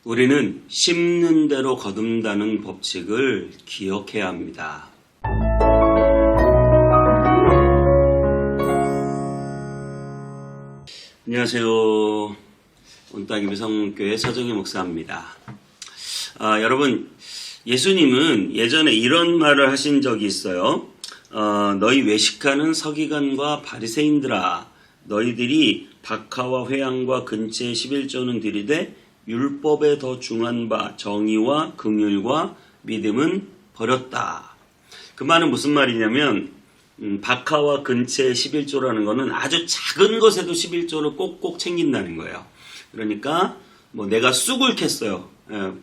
우리는 심는 대로 거둔다는 법칙을 기억해야 합니다. 안녕하세요. 온따기비 성문교회 서정희 목사입니다. 여러분, 예수님은 예전에 이런 말을 하신 적이 있어요. 너희 외식하는 서기관과 바리새인들아, 너희들이 박하와 회향과 근처의 11조는 드리되 율법에 더 중한 바 정의와 긍휼과 믿음은 버렸다. 그 말은 무슨 말이냐면 박하와 근처의 11조라는 것은 아주 작은 것에도 11조를 꼭꼭 챙긴다는 거예요. 그러니까 내가 쑥을 캤어요.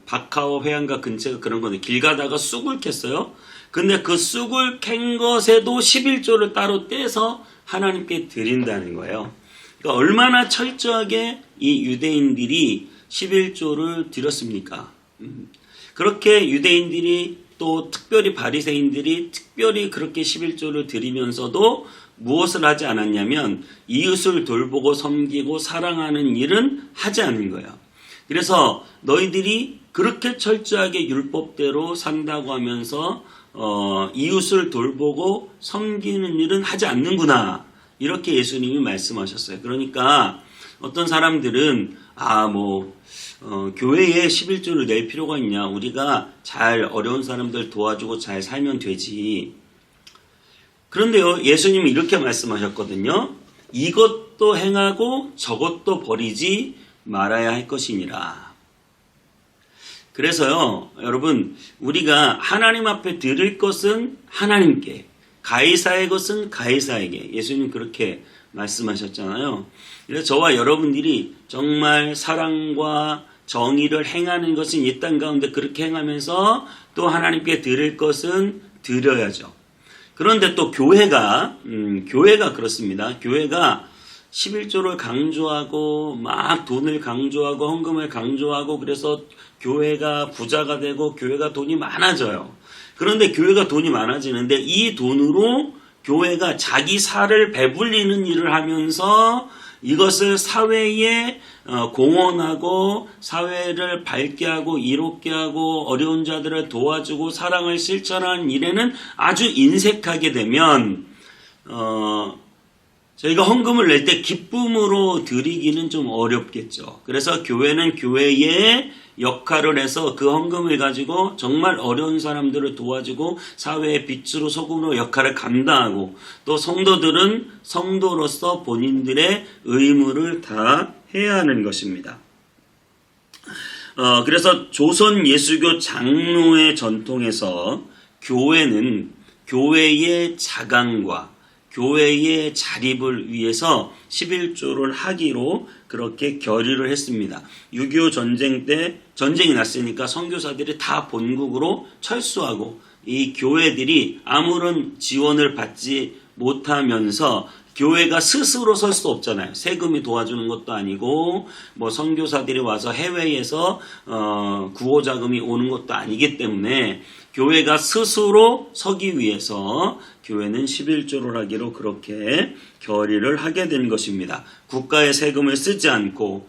박하와 회향과 근처가 그런 건데 길 가다가 쑥을 캤어요. 근데 그 쑥을 캔 것에도 11조를 따로 떼서 하나님께 드린다는 거예요. 그러니까 얼마나 철저하게 이 유대인들이 11조를 드렸습니까? 그렇게 유대인들이 또 특별히 바리새인들이 특별히 그렇게 11조를 드리면서도 무엇을 하지 않았냐면 이웃을 돌보고 섬기고 사랑하는 일은 하지 않은 거예요. 그래서 너희들이 그렇게 철저하게 율법대로 산다고 하면서 이웃을 돌보고 섬기는 일은 하지 않는구나. 이렇게 예수님이 말씀하셨어요. 그러니까 어떤 사람들은 교회에 11조를 낼 필요가 있냐. 우리가 잘 어려운 사람들 도와주고 잘 살면 되지. 그런데요, 예수님이 이렇게 말씀하셨거든요. 이것도 행하고 저것도 버리지 말아야 할 것이니라. 그래서요, 여러분, 우리가 하나님 앞에 드릴 것은 하나님께, 가이사의 것은 가이사에게. 예수님 그렇게 말씀하셨잖아요. 그래서 저와 여러분들이 정말 사랑과 정의를 행하는 것은 이 땅 가운데 그렇게 행하면서 또 하나님께 드릴 것은 드려야죠. 그런데 또 교회가 그렇습니다. 교회가 11조를 강조하고 막 돈을 강조하고 헌금을 강조하고 그래서 교회가 부자가 되고 교회가 돈이 많아져요. 그런데 교회가 돈이 많아지는데 이 돈으로 교회가 자기 살을 배불리는 일을 하면서 이것을 사회에 공헌하고 사회를 밝게 하고 이롭게 하고 어려운 자들을 도와주고 사랑을 실천하는 일에는 아주 인색하게 되면 저희가 헌금을 낼 때 기쁨으로 드리기는 좀 어렵겠죠. 그래서 교회는 교회의 역할을 해서 그 헌금을 가지고 정말 어려운 사람들을 도와주고 사회의 빛으로 소금으로 역할을 감당하고 또 성도들은 성도로서 본인들의 의무를 다 해야 하는 것입니다. 그래서 조선 예수교 장로의 전통에서 교회는 교회의 자강과 교회의 자립을 위해서 11조를 하기로 그렇게 결의를 했습니다. 6.25 전쟁 때 전쟁이 났으니까 선교사들이 다 본국으로 철수하고 이 교회들이 아무런 지원을 받지 못하면서 교회가 스스로 설 수 없잖아요. 세금이 도와주는 것도 아니고 선교사들이 와서 해외에서 구호자금이 오는 것도 아니기 때문에 교회가 스스로 서기 위해서 교회는 11조를 하기로 그렇게 결의를 하게 된 것입니다. 국가의 세금을 쓰지 않고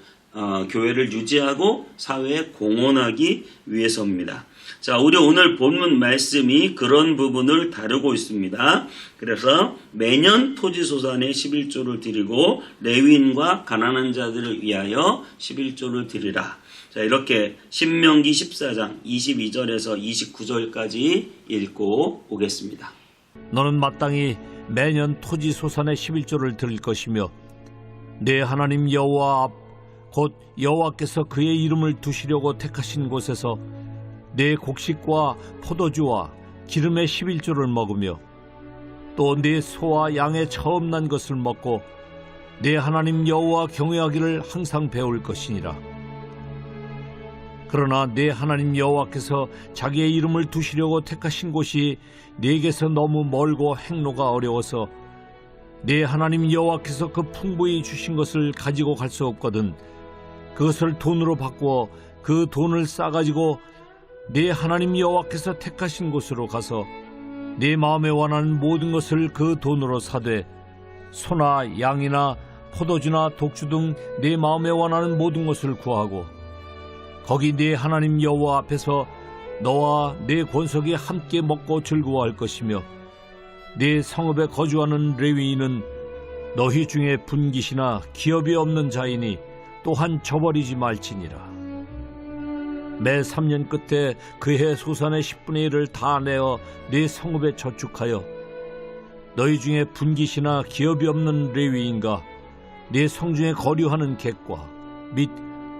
교회를 유지하고 사회에 공헌하기 위해서입니다. 자, 우리 오늘 본문 말씀이 그런 부분을 다루고 있습니다. 그래서 매년 토지소산에 11조를 드리고 레위인과 가난한 자들을 위하여 11조를 드리라. 자, 이렇게 신명기 14장 22절에서 29절까지 읽고 오겠습니다. 너는 마땅히 매년 토지소산의 11조를 드릴 것이며 내 하나님 여호와 앞 곧 여호와께서 그의 이름을 두시려고 택하신 곳에서 내 곡식과 포도주와 기름의 11조를 먹으며 또 내 소와 양의 처음 난 것을 먹고 내 하나님 여호와 경외하기를 항상 배울 것이니라. 그러나 내 하나님 여호와께서 자기의 이름을 두시려고 택하신 곳이 네게서 너무 멀고 행로가 어려워서 내 하나님 여호와께서 그 풍부히 주신 것을 가지고 갈 수 없거든 그것을 돈으로 바꾸어 그 돈을 싸가지고 내 하나님 여호와께서 택하신 곳으로 가서 내 마음에 원하는 모든 것을 그 돈으로 사되 소나 양이나 포도주나 독주 등 내 마음에 원하는 모든 것을 구하고 거기 네 하나님 여호와 앞에서 너와 네 권속이 함께 먹고 즐거워할 것이며 네 성읍에 거주하는 레위인은 너희 중에 분깃이나 기업이 없는 자이니 또한 저버리지 말지니라. 매 3년 끝에 그해 소산의 10분의 1을 다 내어 네 성읍에 저축하여 너희 중에 분깃이나 기업이 없는 레위인과 네 성중에 거류하는 객과 및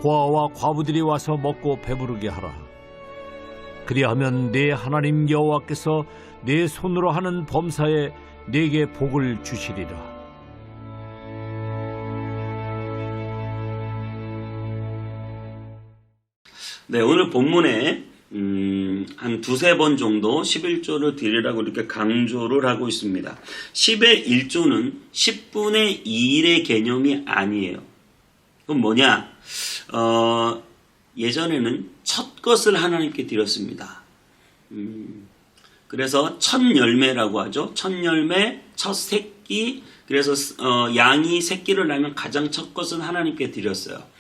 고아와 과부들이 와서 먹고 배부르게 하라. 그리하면 네 하나님 여호와께서 네 손으로 하는 범사에 네게 복을 주시리라. 네, 오늘 본문에 한 두세 번 정도 11조를 드리라고 이렇게 강조를 하고 있습니다. 10의 1조는 10분의 2일의 개념이 아니에요. 그건 뭐냐? 예전에는 첫 것을 하나님께 드렸습니다. 그래서 첫 열매라고 하죠. 첫 열매, 첫 새끼. 그래서 양이 새끼를 낳으면 가장 첫 것은 하나님께 드렸어요.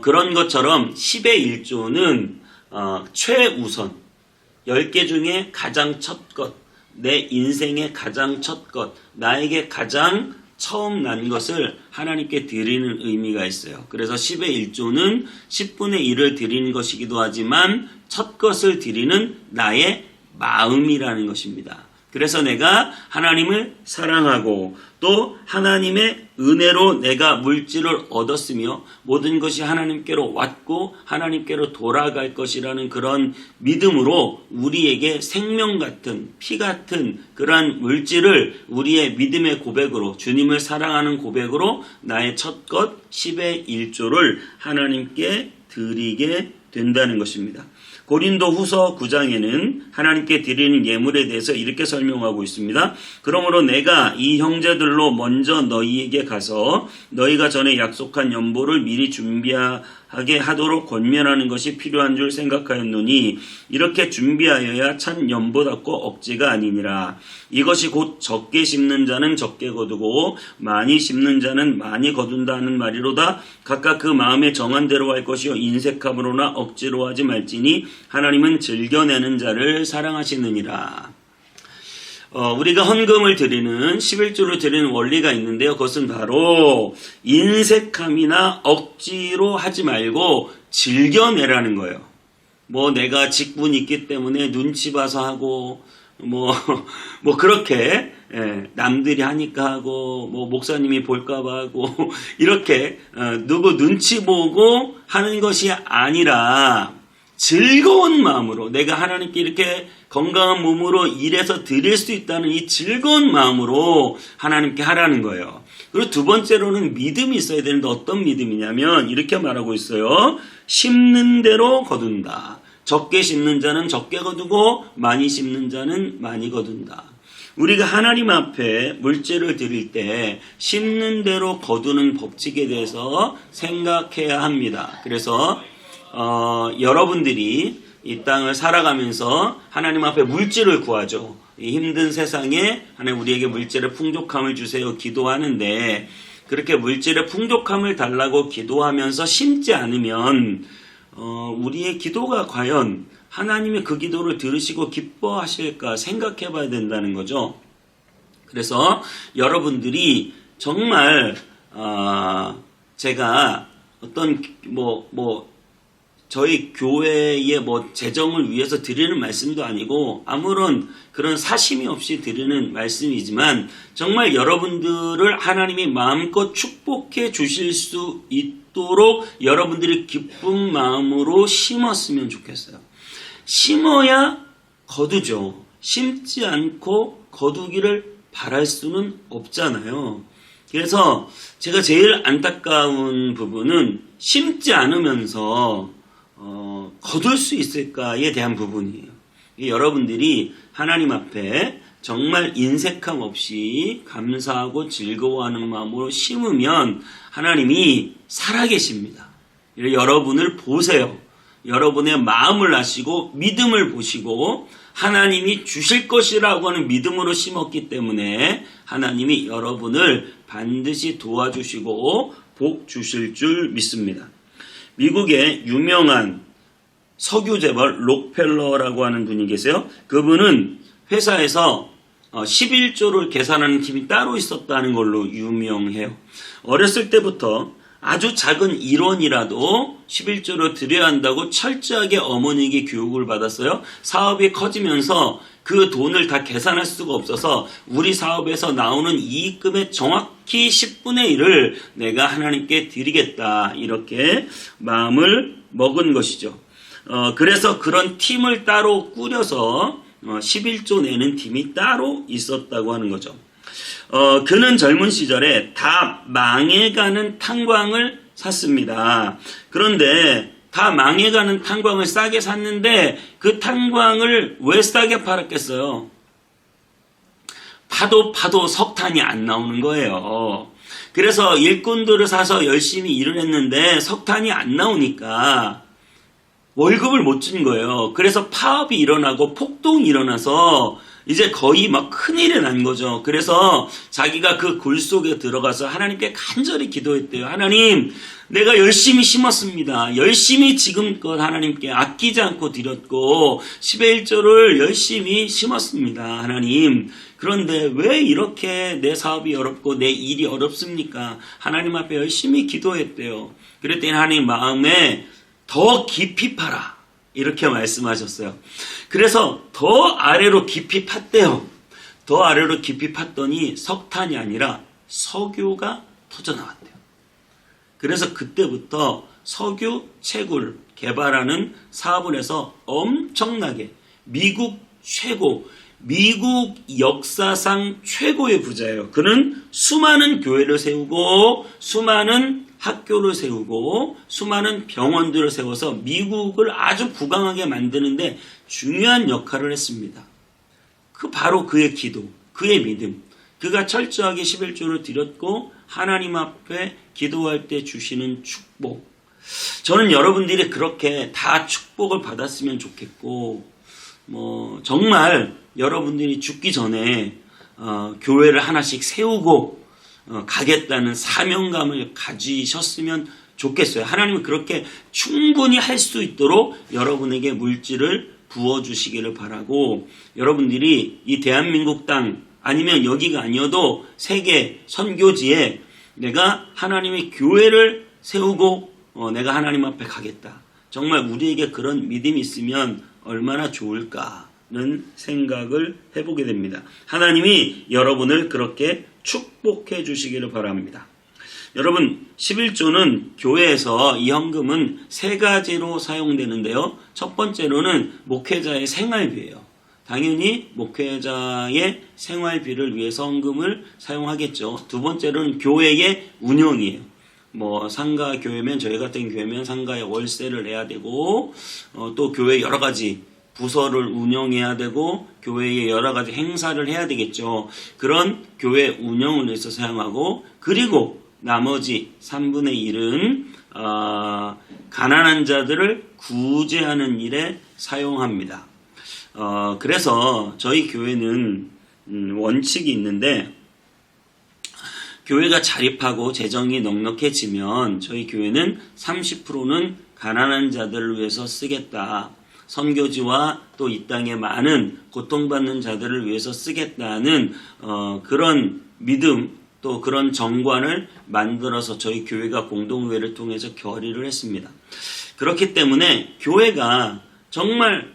그런 것처럼 10의 1조는 최우선 10개 중에 가장 첫 것, 내 인생의 가장 첫 것, 나에게 가장 처음 난 것을 하나님께 드리는 의미가 있어요. 그래서 10의 1조는 10분의 1을 드리는 것이기도 하지만 첫 것을 드리는 나의 마음이라는 것입니다. 그래서 내가 하나님을 사랑하고 또 하나님의 은혜로 내가 물질을 얻었으며 모든 것이 하나님께로 왔고 하나님께로 돌아갈 것이라는 그런 믿음으로 우리에게 생명 같은 피 같은 그러한 물질을 우리의 믿음의 고백으로 주님을 사랑하는 고백으로 나의 첫 것 10의 1조를 하나님께 드리게 된다는 것입니다. 고린도 후서 9장에는 하나님께 드리는 예물에 대해서 이렇게 설명하고 있습니다. 그러므로 내가 이 형제들로 먼저 너희에게 가서 너희가 전에 약속한 연보를 미리 준비하게 하도록 권면하는 것이 필요한 줄 생각하였노니 이렇게 준비하여야 참 연보답고 억지가 아니니라. 이것이 곧 적게 심는 자는 적게 거두고 많이 심는 자는 많이 거둔다 하는 말이로다. 각각 그 마음에 정한 대로 할 것이요 인색함으로나 억지로 하지 말지니 하나님은 즐겨내는 자를 사랑하시느니라. 우리가 헌금을 드리는 11조를 드리는 원리가 있는데요. 그것은 바로 인색함이나 억지로 하지 말고 즐겨내라는 거예요. 뭐 내가 직분이 있기 때문에 눈치 봐서 하고 뭐 그렇게 남들이 하니까 하고 뭐 목사님이 볼까봐 하고 이렇게 누구 눈치 보고 하는 것이 아니라 즐거운 마음으로 내가 하나님께 이렇게 건강한 몸으로 일해서 드릴 수 있다는 이 즐거운 마음으로 하나님께 하라는 거예요. 그리고 두 번째로는 믿음이 있어야 되는데 어떤 믿음이냐면 이렇게 말하고 있어요. 심는 대로 거둔다. 적게 심는 자는 적게 거두고 많이 심는 자는 많이 거둔다. 우리가 하나님 앞에 물질을 드릴 때 심는 대로 거두는 법칙에 대해서 생각해야 합니다. 그래서 여러분들이 이 땅을 살아가면서 하나님 앞에 물질을 구하죠. 이 힘든 세상에 하나님 우리에게 물질의 풍족함을 주세요 기도하는데 그렇게 물질의 풍족함을 달라고 기도하면서 심지 않으면 우리의 기도가 과연 하나님의 그 기도를 들으시고 기뻐하실까 생각해 봐야 된다는 거죠. 그래서 여러분들이 정말 제가 어떤 저희 교회의 재정을 위해서 드리는 말씀도 아니고 아무런 그런 사심이 없이 드리는 말씀이지만 정말 여러분들을 하나님이 마음껏 축복해 주실 수 있도록 여러분들이 기쁜 마음으로 심었으면 좋겠어요. 심어야 거두죠. 심지 않고 거두기를 바랄 수는 없잖아요. 그래서 제가 제일 안타까운 부분은 심지 않으면서 거둘 수 있을까에 대한 부분이에요. 여러분들이 하나님 앞에 정말 인색함 없이 감사하고 즐거워하는 마음으로 심으면 하나님이 살아계십니다. 여러분을 보세요. 여러분의 마음을 아시고 믿음을 보시고 하나님이 주실 것이라고 하는 믿음으로 심었기 때문에 하나님이 여러분을 반드시 도와주시고 복 주실 줄 믿습니다. 미국의 유명한 석유재벌 록펠러라고 하는 분이 계세요. 그분은 회사에서 11조를 계산하는 팀이 따로 있었다는 걸로 유명해요. 어렸을 때부터 아주 작은 1원이라도 11조를 드려야 한다고 철저하게 어머니에게 교육을 받았어요. 사업이 커지면서 그 돈을 다 계산할 수가 없어서 우리 사업에서 나오는 이익금의 정확히 10분의 1을 내가 하나님께 드리겠다, 이렇게 마음을 먹은 것이죠. 그래서 그런 팀을 따로 꾸려서 11조 내는 팀이 따로 있었다고 하는 거죠. 그는 젊은 시절에 다 망해가는 탄광을 샀습니다. 그런데 다 망해가는 탄광을 싸게 샀는데 그 탄광을 왜 싸게 팔았겠어요? 파도 석탄이 안 나오는 거예요. 그래서 일꾼들을 사서 열심히 일을 했는데 석탄이 안 나오니까 월급을 못 준 거예요. 그래서 파업이 일어나고 폭동이 일어나서 이제 거의 막 큰일이 난 거죠. 그래서 자기가 그 굴 속에 들어가서 하나님께 간절히 기도했대요. 하나님, 내가 열심히 심었습니다. 열심히 지금껏 하나님께 아끼지 않고 드렸고 10의 1조를 열심히 심었습니다. 하나님, 그런데 왜 이렇게 내 사업이 어렵고 내 일이 어렵습니까? 하나님 앞에 열심히 기도했대요. 그랬더니 하나님 마음에 더 깊이 파라, 이렇게 말씀하셨어요. 그래서 더 아래로 깊이 팠대요. 더 아래로 깊이 팠더니 석탄이 아니라 석유가 터져나왔대요. 그래서 그때부터 석유 채굴 개발하는 사업을 해서 엄청나게 미국 역사상 최고의 부자예요. 그는 수많은 교회를 세우고 수많은 학교를 세우고 수많은 병원들을 세워서 미국을 아주 부강하게 만드는데 중요한 역할을 했습니다. 바로 그의 기도, 그의 믿음, 그가 철저하게 11조를 드렸고 하나님 앞에 기도할 때 주시는 축복. 저는 여러분들이 그렇게 다 축복을 받았으면 좋겠고, 정말 여러분들이 죽기 전에 교회를 하나씩 세우고 가겠다는 사명감을 가지셨으면 좋겠어요. 하나님은 그렇게 충분히 할 수 있도록 여러분에게 물질을 부어주시기를 바라고, 여러분들이 이 대한민국 땅 아니면 여기가 아니어도 세계 선교지에 내가 하나님의 교회를 세우고 내가 하나님 앞에 가겠다. 정말 우리에게 그런 믿음이 있으면 얼마나 좋을까는 생각을 해보게 됩니다. 하나님이 여러분을 그렇게 축복해 주시기를 바랍니다. 여러분, 11조는 교회에서 이 헌금은 세 가지로 사용되는데요. 첫 번째로는 목회자의 생활비예요. 당연히 목회자의 생활비를 위해서 헌금을 사용하겠죠. 두 번째로는 교회의 운영이에요. 상가 교회면, 저희 같은 교회면 상가에 월세를 내야 되고, 또 교회 여러 가지 부서를 운영해야 되고, 교회에 여러 가지 행사를 해야 되겠죠. 그런 교회 운영을 위해서 사용하고, 그리고 나머지 3분의 1은 가난한 자들을 구제하는 일에 사용합니다. 그래서 저희 교회는 원칙이 있는데, 교회가 자립하고 재정이 넉넉해지면 저희 교회는 30%는 가난한 자들을 위해서 쓰겠다. 선교지와 또 이 땅에 많은 고통받는 자들을 위해서 쓰겠다는 그런 믿음, 또 그런 정관을 만들어서 저희 교회가 공동회를 통해서 결의를 했습니다. 그렇기 때문에 교회가 정말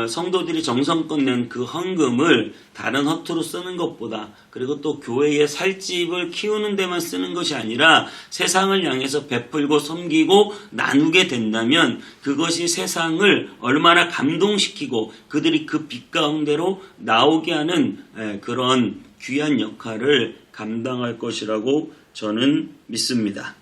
성도들이 정성껏 낸 그 헌금을 다른 허투루 쓰는 것보다, 그리고 또 교회의 살집을 키우는 데만 쓰는 것이 아니라 세상을 향해서 베풀고 섬기고 나누게 된다면 그것이 세상을 얼마나 감동시키고 그들이 그 빛 가운데로 나오게 하는 그런 귀한 역할을 감당할 것이라고 저는 믿습니다.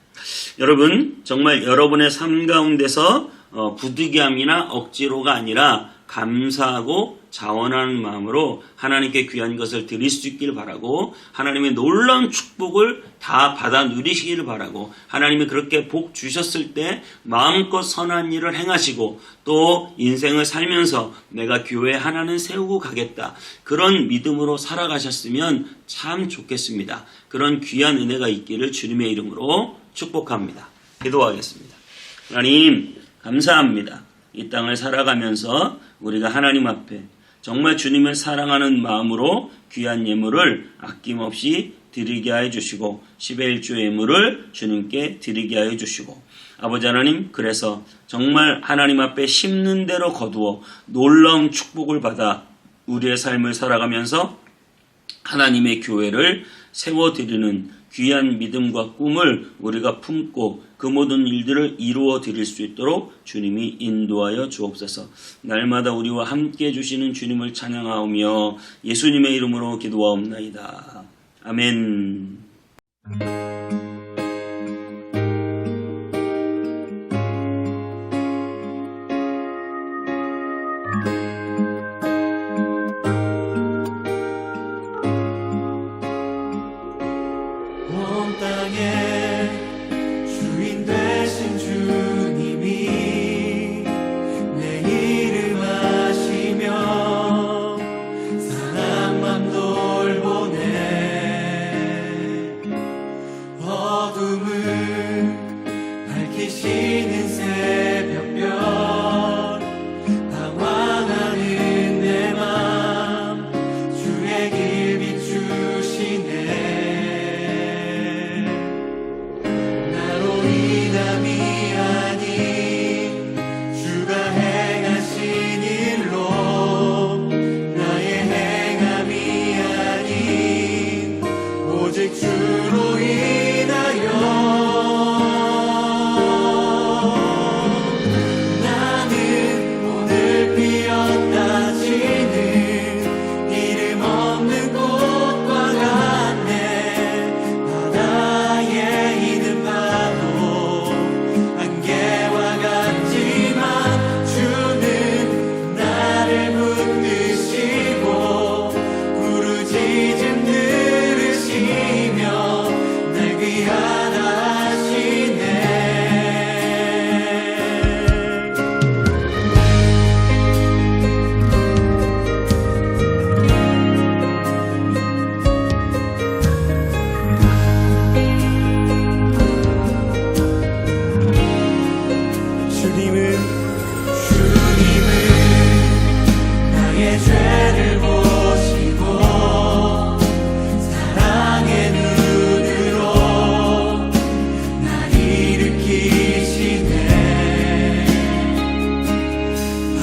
여러분, 정말 여러분의 삶 가운데서 부득이함이나 억지로가 아니라 감사하고 자원하는 마음으로 하나님께 귀한 것을 드릴 수 있기를 바라고, 하나님의 놀라운 축복을 다 받아 누리시기를 바라고, 하나님이 그렇게 복 주셨을 때 마음껏 선한 일을 행하시고 또 인생을 살면서 내가 교회 하나는 세우고 가겠다, 그런 믿음으로 살아가셨으면 참 좋겠습니다. 그런 귀한 은혜가 있기를 주님의 이름으로 축복합니다. 기도하겠습니다. 하나님 감사합니다. 이 땅을 살아가면서 우리가 하나님 앞에 정말 주님을 사랑하는 마음으로 귀한 예물을 아낌없이 드리게 하여 주시고 10의 1조 예물을 주님께 드리게 하여 주시고 아버지 하나님, 그래서 정말 하나님 앞에 심는 대로 거두어 놀라운 축복을 받아 우리의 삶을 살아가면서 하나님의 교회를 세워드리는 귀한 믿음과 꿈을 우리가 품고 그 모든 일들을 이루어 드릴 수 있도록 주님이 인도하여 주옵소서. 날마다 우리와 함께 해주시는 주님을 찬양하오며 예수님의 이름으로 기도하옵나이다. 아멘. 온 땅의 주인 되신 주님이 내 이름 아시며 사랑만 돌보네. 어둠을 밝히시는 새벽별 방황하는 내 맘 주의 길 비추시네. 인함이 아닌 주가 행하신 일로 나의 행함이 아닌 오직 주로 인하여 나는 오늘 피었다 지는 이름 없는 꽃과 같네. 바다에 있는 안개와 같지만 주는 나를 붙드시고 부르짖음 들으시며 날 귀하다 하시네. 주님은 나의 죄를 보시고 사랑의 눈으로 날 일으키시네.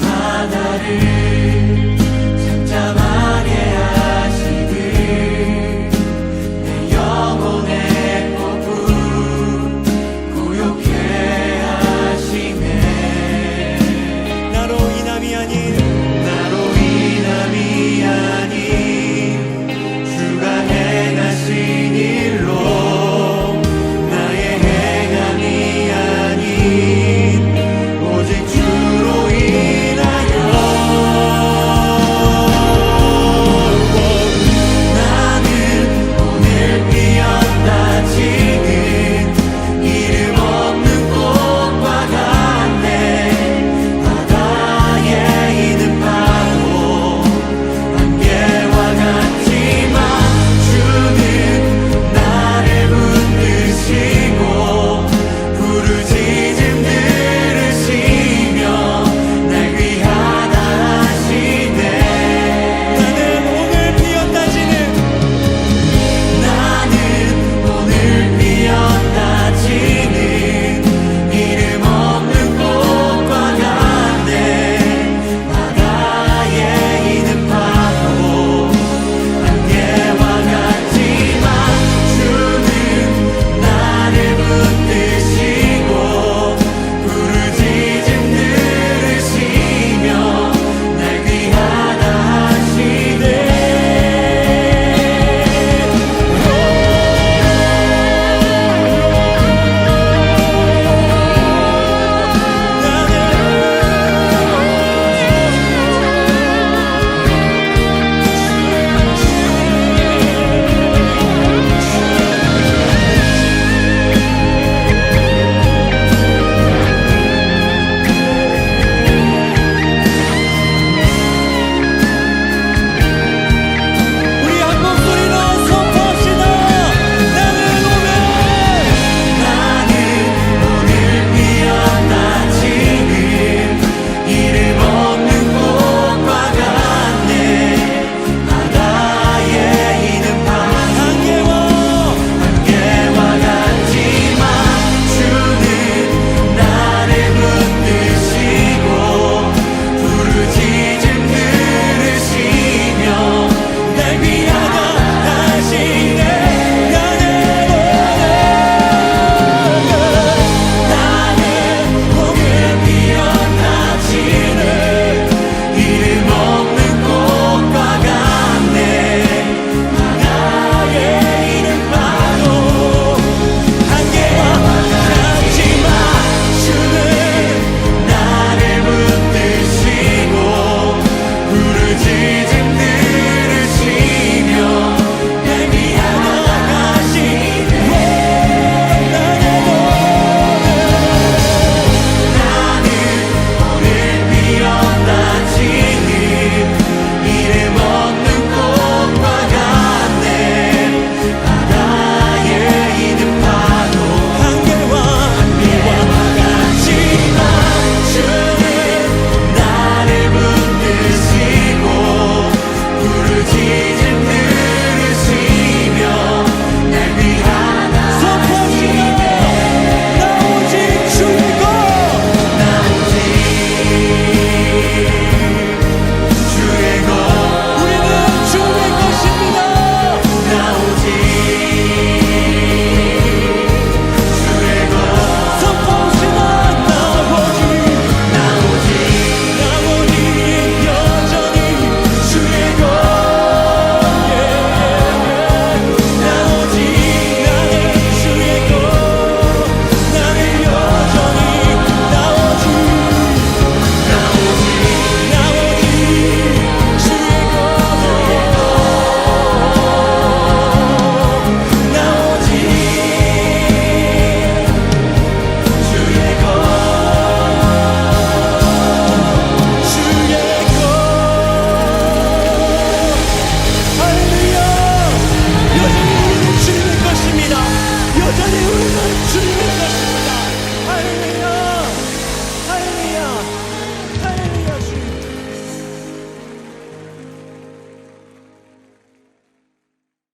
바다를